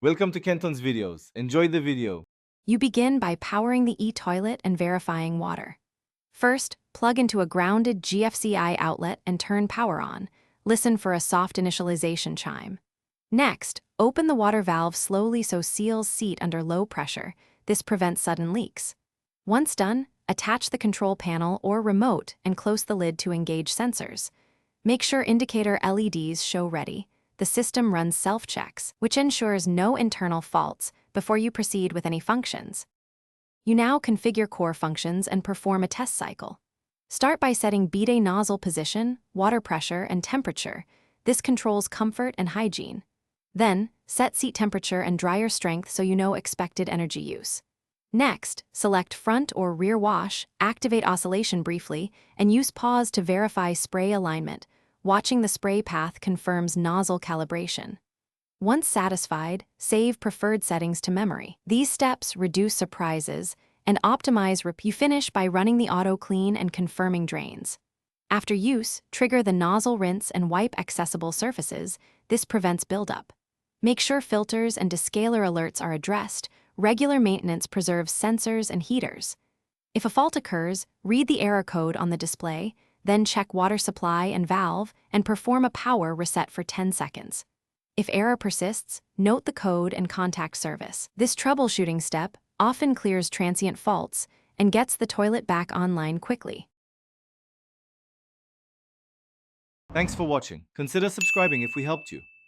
Welcome to Kenton's videos. Enjoy the video. You begin by powering the e-toilet and verifying water. First, plug into a grounded GFCI outlet and turn power on. Listen for a soft initialization chime. Next, open the water valve slowly so seals seat under low pressure. This prevents sudden leaks. Once done, attach the control panel or remote and close the lid to engage sensors. Make sure indicator LEDs show ready. The system runs self-checks, which ensures no internal faults before you proceed with any functions. You now configure core functions and perform a test cycle. Start by setting bidet nozzle position, water pressure, and temperature. This controls comfort and hygiene. Then, set seat temperature and dryer strength so you know expected energy use. Next, select front or rear wash, activate oscillation briefly, and use pause to verify spray alignment. Watching the spray path confirms nozzle calibration. Once satisfied, save preferred settings to memory. These steps reduce surprises and optimize You finish by running the auto clean and confirming drains. After use, trigger the nozzle rinse and wipe accessible surfaces. This prevents buildup. Make sure filters and descaler alerts are addressed. Regular maintenance preserves sensors and heaters. If a fault occurs, read the error code on the display, then check water supply and valve and perform a power reset for 10 seconds. If error persists, note the code and contact service. This troubleshooting step often clears transient faults and gets the toilet back online quickly. Thanks for watching. Consider subscribing if we helped you.